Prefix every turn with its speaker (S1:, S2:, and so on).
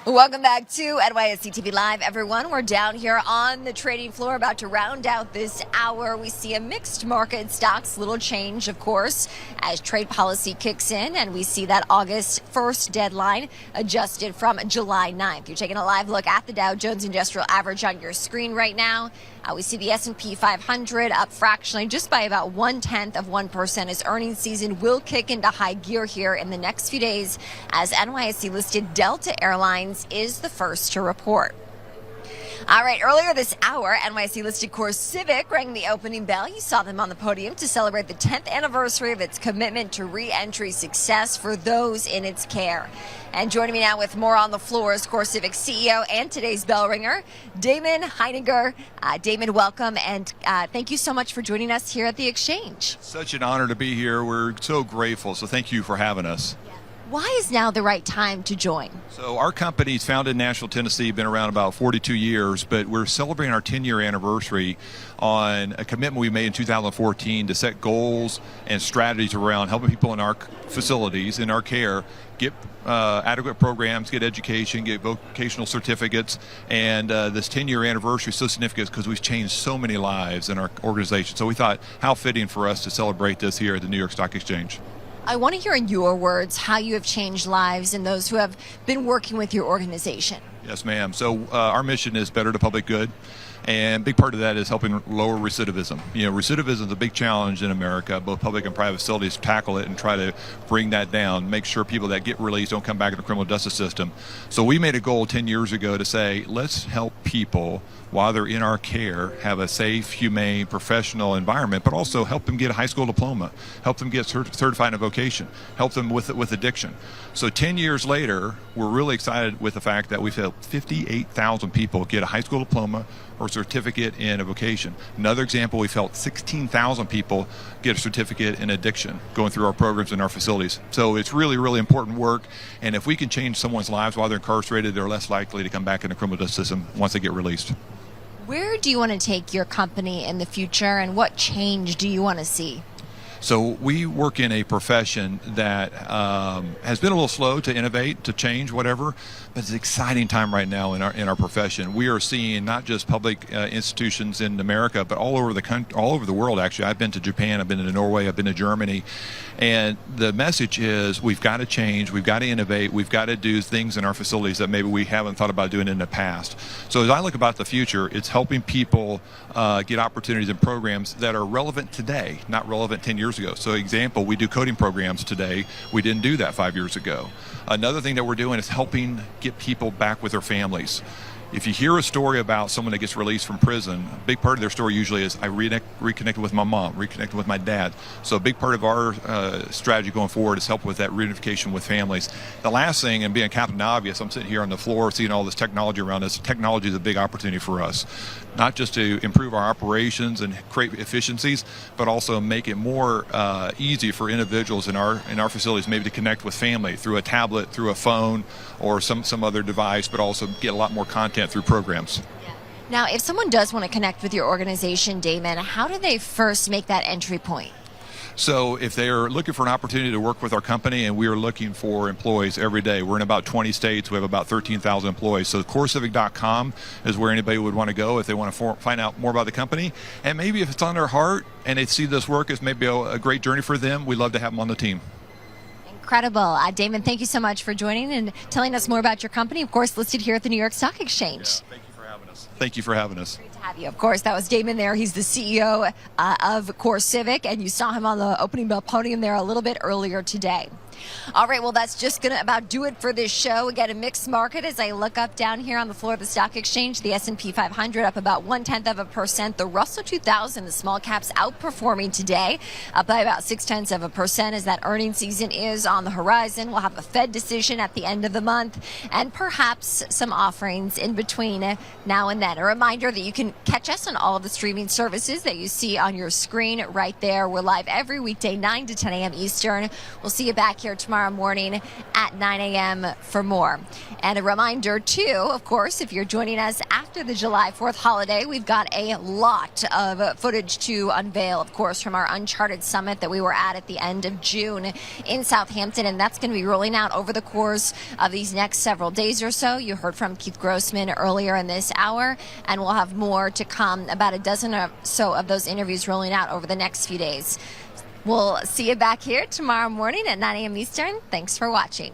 S1: Welcome back to NYSE TV Live, everyone. We're down here on the trading floor about to round out this hour. We see a mixed market, stocks, little change, of course, as trade policy kicks in, and we see that August 1st deadline adjusted from July 9th. You're taking a live look at the Dow Jones Industrial Average on your screen right now. We see the S&P 500 up fractionally just by about 0.1% as earnings season will kick into high gear here in the next few days as NYSE listed Delta Airlines is the first to report. All right, earlier this hour, NYSE listed CoreCivic rang the opening bell. You saw them on the podium to celebrate the 10th anniversary of its commitment to re-entry success for those in its care. And joining me now with more on the floor is CoreCivic CEO and today's bell ringer, Damon Hininger. Damon, welcome, and thank you so much for joining us here at the Exchange.
S2: Such an honor to be here. We're so grateful, so thank you for having us.
S1: Why is now the right time to join?
S2: So our company's founded in Nashville, Tennessee, been around about 42 years, but we're celebrating our 10-year anniversary on a commitment we made in 2014 to set goals and strategies around helping people in our facilities, in our care, get adequate programs, get education, get vocational certificates, and this 10-year anniversary is so significant because we've changed so many lives in our organization. So we thought, how fitting for us to celebrate this here at the New York Stock Exchange.
S1: I want to hear in your words how you have changed lives and those who have been working with your organization.
S2: Yes, ma'am. So our mission is better to public good. And a big part of that is helping lower recidivism. You know, recidivism is a big challenge in America. Both public and private facilities tackle it and try to bring that down, make sure people that get released don't come back in the criminal justice system. So we made a goal 10 years ago to say, let's help people while they're in our care have a safe, humane, professional environment, but also help them get a high school diploma, help them get certified in a vocation, help them with addiction. So 10 years later, we're really excited with the fact that we've helped 58,000 people get a high school diploma or certificate in a vocation. Another example, we've helped 16,000 people get a certificate in addiction going through our programs in our facilities. So it's really, really important work. And if we can change someone's lives while they're incarcerated, they're less likely to come back in the criminal justice system once they get released.
S1: Where do you want to take your company in the future, and what change do you want to see?
S2: So we work in a profession that has been a little slow to innovate, to change, whatever. But it's an exciting time right now in our profession. We are seeing not just public institutions in America, but all over the country, all over the world. Actually, I've been to Japan, I've been to Norway, I've been to Germany, and the message is we've got to change, we've got to innovate, we've got to do things in our facilities that maybe we haven't thought about doing in the past. So as I look about the future, it's helping people get opportunities and programs that are relevant today, not relevant 10 years ago. So example, we do coding programs today. We didn't do that 5 years ago. Another thing that we're doing is helping get people back with their families. If you hear a story about someone that gets released from prison, a big part of their story usually is I reconnected with my mom, reconnected with my dad. So a big part of our strategy going forward is help with that reunification with families. The last thing, and being Captain Obvious, I'm sitting here on the floor seeing all this technology around us. Technology is a big opportunity for us, not just to improve our operations and create efficiencies, but also make it more easy for individuals in our facilities maybe to connect with family through a tablet, through a phone, or some other device, but also get a lot more content through programs.
S1: Now, if someone does want to connect with your organization, Damon, how do they first make that entry point?
S2: So if they are looking for an opportunity to work with our company, and we are looking for employees every day, we're in about 20 states, we have about 13,000 employees. So CoreCivic.com is where anybody would want to go if they want to find out more about the company. And maybe if it's on their heart and they see this work as maybe a great journey for them, we'd love to have them on the team.
S1: Incredible. Damon, thank you so much for joining and telling us more about your company, of course, listed here at the New York Stock Exchange.
S2: Yeah, thank you for having us. Thank you for having us.
S1: Great to have you. Of course, that was Damon there. He's the CEO of CoreCivic, and you saw him on the opening bell podium there a little bit earlier today. All right, well, that's just going to about do it for this show. Again, a mixed market as I look up down here on the floor of the stock exchange. The S&P 500 up about 0.1%. The Russell 2000, the small caps, outperforming today, up by about 0.6% as that earnings season is on the horizon. We'll have a Fed decision at the end of the month and perhaps some offerings in between now and then. A reminder that you can catch us on all of the streaming services that you see on your screen right there. We're live every weekday, 9 to 10 a.m. Eastern. We'll see you back here here tomorrow morning at 9 a.m. for more. And a reminder, too, of course, if you're joining us after the July 4th holiday, we've got a lot of footage to unveil, of course, from our Uncharted Summit that we were at the end of June in Southampton, and that's going to be rolling out over the course of these next several days or so. You heard from Keith Grossman earlier in this hour, and we'll have more to come, about a dozen or so of those interviews rolling out over the next few days. We'll see you back here tomorrow morning at 9 a.m. Eastern. Thanks for watching.